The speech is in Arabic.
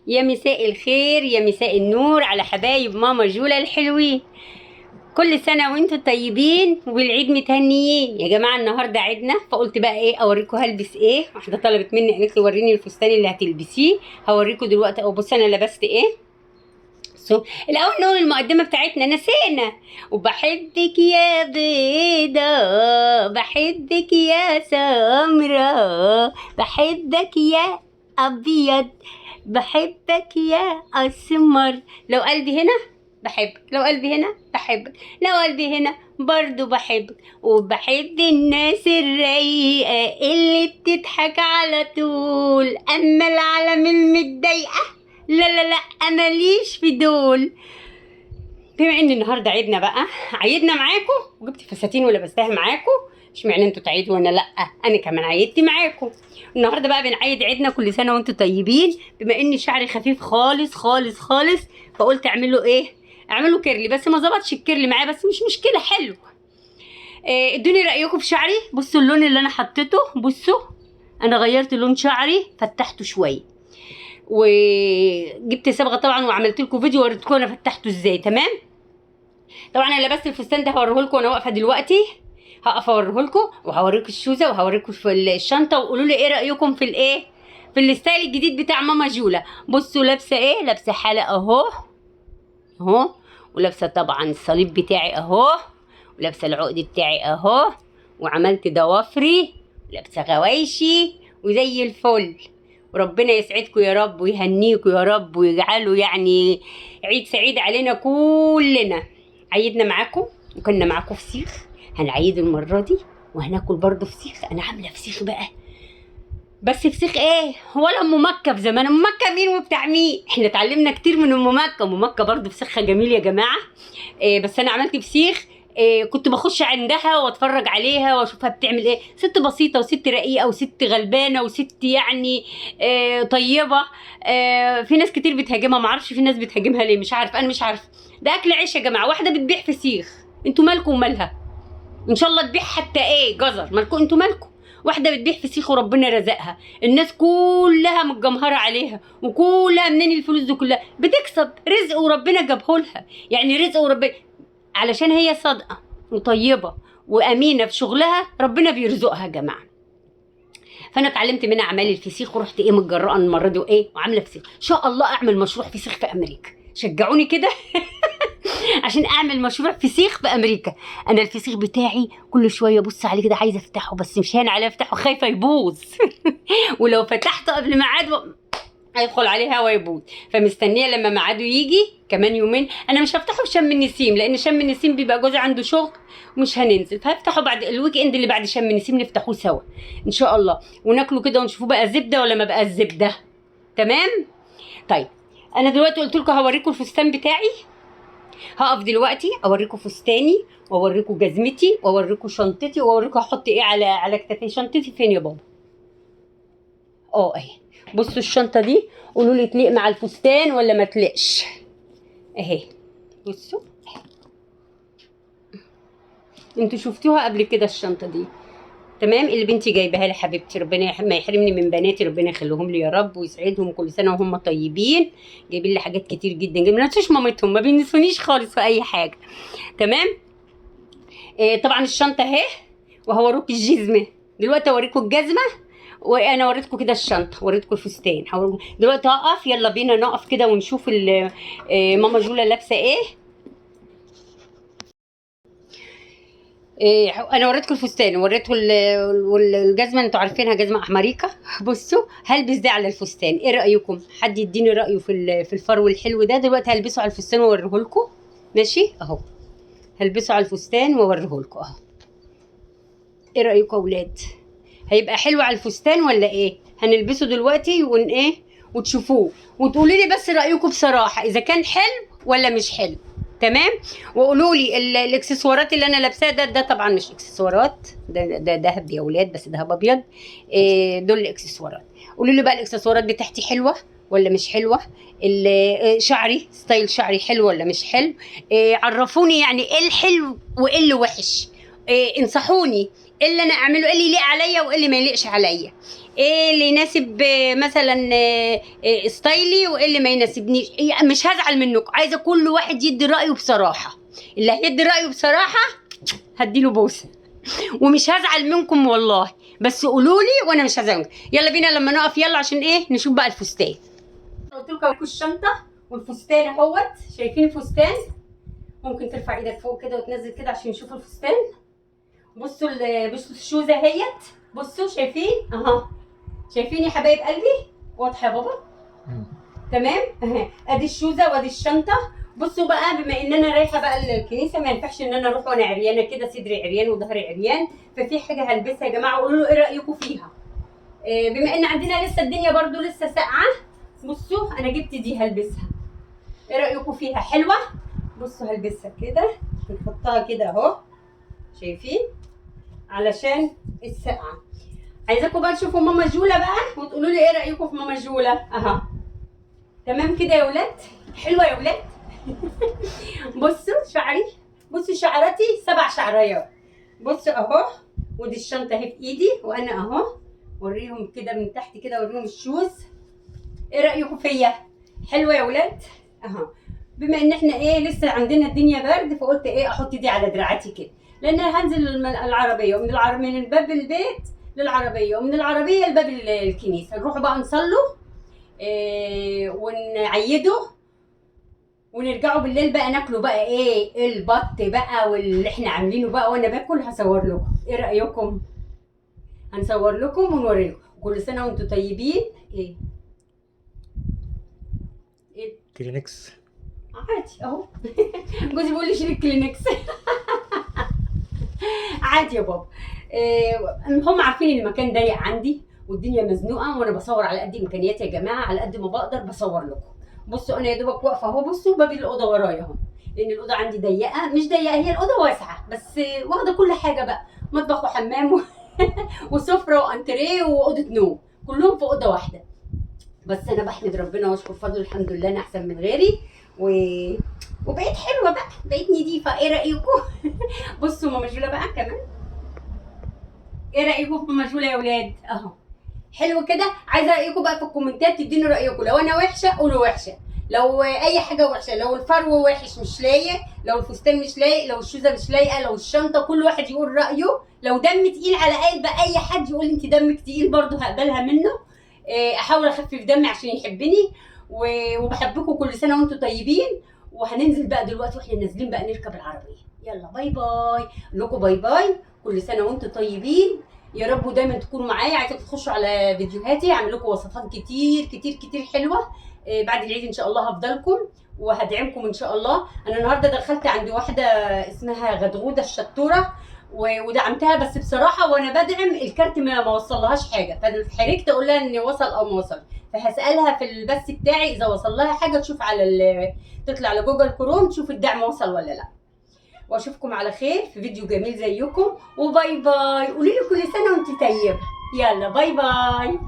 يا مساء الخير، يا مساء النور على حبايب ماما جولة الحلوين. كل سنة وانتم طيبين والعيد متهنيين يا جماعة. النهاردة عيدنا، فقلت بقى ايه اوريكم هلبس ايه. واحدة طلبت مني قالت لي وريني الفستان اللي هتلبسيه، هوريكم دلوقتي. او بص انا لبست ايه. الاول نقول المقدمة بتاعتنا، نسينا. وبحبك يا بيضة، بحبك يا سمرة، بحبك يا ابيض، بحبك يا اسمر. لو قلبي هنا بحبك، لو قلبي هنا بحبك، لو قلبي هنا برضو بحبك. وبحب الناس الرايقة اللي بتضحك على طول، اما العالم المتضايقة لا لا لا ماليش في دول. بما ان النهارده عيدنا بقى، عيدنا معاكم وجبت فساتين ولبستها معاكم. اشمعنى انتوا تعيدوا وانا لا؟ انا كمان عيدت معاكم. النهارده بقى بنعيد عيدنا. كل سنه وانتوا طيبين. بما ان شعري خفيف خالص خالص خالص، فقلت اعمله ايه، اعمله كيرلي. بس ما ظبطش الكيرلي معايا، بس مش مشكله، حلو. ادوني رايكم في شعري. بصوا اللون اللي انا حطيته، بصوا انا غيرت لون شعري، فتحته شويه، وجبت صبغه طبعا، وعملت لكم فيديو وريتكم انا فتحته ازاي. تمام. طبعا انا لبست الفستان ده هوريه لكم وانا واقفه دلوقتي. هقف اوريه لكم وهوريكم الشوزه وهوريكم في الشنطه، وقولوا لي ايه رايكم في الايه، في الستايل الجديد بتاع ماما جولا. بصوا لابسه ايه، لابسه حلقه اهو اهو، ولابسه طبعا الصليب بتاعي اهو، ولابسه العقد بتاعي اهو، وعملت ضوافري، ولابسه غوايشي، وزي الفل. وربنا يسعدكم يا رب ويهنيكم يا رب ويجعله يعني عيد سعيد علينا كلنا. عيدنا معاكم وكنا معاكم فسيخ، هنعيد المره دي وهناكل برضه فسيخ. انا عامله فسيخ بقى، بس فسيخ ايه ولا ام مكه في زمان. ام مكه مين وبتاع مين؟ احنا اتعلمنا كتير من ام مكه. ام مكه برضه فسيخها جميل يا جماعه. بس انا عملت فسيخ. كنت بخش عندها واتفرج عليها واشوفها بتعمل ايه. ست بسيطه وست رقيقه وست غلبانه وست يعني طيبه. في ناس كتير بتهاجمها، معرفش في ناس بتهاجمها ليه، مش عارف، انا مش عارف. ده اكل عيش يا جماعه. واحده بتبيع فسيخ، انتوا مالكم ومالها؟ ان شاء الله تبيع حتى ايه جزر، مالكم انتوا مالكم؟ واحده بتبيع فسيخ وربنا رزقها، الناس كلها متجمهره عليها، وكلها منين الفلوس دي كلها؟ بتكسب رزق وربنا جابهولها. يعني رزق وربنا، علشان هي صادقه وطيبه وامينه في شغلها، ربنا بيرزقها يا جماعه. فانا اتعلمت منها اعمال الفسيخ، ورحت ايه متجرأه المره دي وايه وعامله فسيخ. ان شاء الله اعمل مشروع فسيخ في امريكا، شجعوني كده عشان اعمل مشروع فسيخ في امريكا. انا الفسيخ بتاعي كل شويه بص عليه كده، عايزه افتحه بس مش هين عليه افتحه، خايفه يبوظ ولو فتحته قبل ميعاده هيدخل عليه هوا يبوظ. فمستنيه لما ميعاده يجي كمان يومين. انا مش هفتحه في شم النسيم، لان شم النسيم بيبقى جوزي عنده شغل ومش هننزل، فهفتحه بعد الويك اند اللي بعد شم النسيم، نفتحوه سوا ان شاء الله، وناكله كده ونشوفوه بقى زبده ولا ما بقى الزبده. تمام. طيب انا دلوقتي قلت لكم هوريكم الفستان بتاعي. هقف دلوقتي اوريكم فستاني واوريكم جزمتي واوريكم شنطتي واوريكم هحط ايه على كتافي. شنطتي فين يا بابا؟ اهي. بصوا الشنطه دي، قولوا لي تليق مع الفستان ولا ما تليقش. اهي بصوا، انتوا شفتوها قبل كده الشنطه دي. تمام. اللي بنتي جايباها لي حبيبتي، ربنا ما يحرمني من بناتي، ربنا يخليهم لي يا رب ويسعدهم كل سنه وهم طيبين. جايبين لي حاجات كتير جدا، ما ننسوش مامتهم، ما بينسونيش خالص في اي حاجه. تمام. طبعا الشنطه اهي، وهوريكم الجزمه. دلوقتي اوريكم الجزمه، وانا وريتكم كده الشنطه، وريتكم الفستان. دلوقتي هقف، يلا بينا نقف كده ونشوف ماما جولا لابسه ايه. انا وريتكم الفستان ووريتكم الجزمه، انتوا عارفينها جزمه احمريكا. بصوا هلبس ده على الفستان، ايه رايكم؟ حد يديني رايه في الفرو الحلو ده. دلوقتي هلبسه على الفستان واوريه لكم. ماشي اهو، هلبسه على الفستان واوريه لكم اهو. ايه رايكم يا اولاد؟ هيبقى حلو على الفستان ولا ايه؟ هنلبسه دلوقتي ايه وتشوفوه وتقولوا لي بس رايكم بصراحه اذا كان حلو ولا مش حلو. تمام. وقولوا لي الاكسسوارات اللي انا لابساه ده طبعا مش اكسسوارات، ده دهب يا اولاد، بس دهب ابيض. دول الاكسسوارات. قولوا لي بقى الاكسسوارات بتاعتي حلوه ولا مش حلوه. شعري، ستايل شعري حلو ولا مش حلو. عرفوني يعني ايه الحلو وايه اللي وحش. انصحوني ايه اللي انا اعمله، ايه اللي يليق عليا وايه اللي ما يليقش عليا، ايه اللي يناسب مثلا ستايلي وايه اللي ما يناسبنيش. مش هزعل منكم، عايزه كل واحد يدي رايه بصراحه. اللي هيدي رايه بصراحه هديله بوسه، ومش هزعل منكم والله، بس قولوا لي وانا مش هزعل منكم. يلا بينا لما نقف، يلا عشان ايه نشوف بقى الفستان. قلت لكم اوريكم الشنطه والفستان اهوت. شايفين الفستان؟ ممكن ترفع ايدك فوق كده وتنزل كده عشان نشوف الفستان. بصوا بصوا الشوزه اهيت، بصوا شايفين اهو، شايفين يا حبايب قلبي؟ واضحه يا بابا؟ تمام اهي، ادي الشوزه وادي الشنطه. بصوا بقى، بما ان انا رايحه بقى الكنيسه ما ينفعش ان انا اروح وانا عريانه كده، صدري عريان وظهري عريان، ففي حاجه هلبسها يا جماعه، قولوا له ايه رايكم فيها. بما ان عندنا لسه الدنيا برضو لسه ساقعه، بصوا انا جبت دي هلبسها، ايه رايكم فيها؟ حلوه؟ بصوا هلبسها كده، نحطها كده اهو، شايفين؟ علشان السقعه. عايزاكم بقى تشوفوا ماما جوله بقى وتقولوا لي ايه رايكم في ماما جوله اهو. تمام كده يا ولاد؟ حلوه يا ولاد؟ بصوا شعري، بصوا شعراتي 7 شعريات. بصوا اهو، ودي الشنطه اهي في ايدي وانا اهو، وريهم كده من تحت كده، وريهم الشوز. ايه رايكم فيا؟ حلوه يا ولاد اهو. بما ان احنا ايه لسه عندنا الدنيا برد، فقلت ايه احط دي على دراعاتي كده، لان هنزل العربيه، ومن من باب البيت للعربيه، ومن العربيه لباب الكنيسه، نروح بقى نصلوا ونعيدوا، ونرجعوا بالليل بقى ناكلوا بقى ايه البط بقى واللي احنا عاملينه بقى، وانا باكل هصور لكم. ايه رايكم؟ هنصور لكم ونوري لكم. كل سنه وانتم طيبين. ايه كلينكس عادي اهو. جوزي بيقول لي شيل الكلينكس. عادي يا بابا. هم عارفين ان المكان ضيق عندي والدنيا مزنوقه، وانا بصور على قد امكانياتي يا جماعه، على قد ما بقدر بصور لكم. بصوا انا يا دوبك واقفه اهو، بصوا باب الاوضه ورايا اهو، لان الاوضه عندي ضيقه، مش ضيقه، هي الاوضه واسعه بس واخده كل حاجه بقى، مطبخ وحمام وسفره وانتريه واوضه نوم، كلهم في اوضه واحده. بس انا بحمد ربنا واشكر فضله، الحمد لله انا احسن من غيري وبقيت حلوه بقى، بقيت نضيفه. ايه رايكم؟ بصوا ماما جوله بقى كمان، ايه رايكم في ماما جوله يا ولاد اهو؟ حلو كده. عايزه رايكم بقى في الكومنتات، تديني رايكم، لو انا وحشه قولوا وحشه، لو اي حاجه وحشه، لو الفرو وحش مش لايق، لو الفستان مش لايق، لو الشوزه مش لايقه، لو الشنطه، كل واحد يقول رايه. لو دم تقيل على قلب اي حد يقول لي انت دمك تقيل، برضه هقبلها منه. احاول اخفف دمي عشان يحبني، وبحبكم. كل سنه وانتم طيبين. وهننزل بقى دلوقتي، واحنا نازلين بقى نركب العربيه. يلا باي باي لكم، باي باي، كل سنه وانتم طيبين يا رب، ودايما تكونوا معايا. عايزاكم تخشوا على فيديوهاتي، اعمل لكم وصفات كتير كتير كتير حلوه. بعد العيد ان شاء الله هفضلكم وهدعمكم ان شاء الله. انا النهارده دخلت عند واحده اسمها غدغوده الشطوره ودعمتها، بس بصراحه وانا بدعم الكارت ما وصلهاش حاجه، فحرجت اقول لها ان وصل او ما وصل، فهسالها في البث بتاعي اذا وصل لها حاجه، تشوف على تطلع على جوجل كروم تشوف الدعم وصل ولا لا. واشوفكم على خير في فيديو جميل زيكم، وباي باي. قولي لي كل سنه وانت طيبه. يلا باي باي.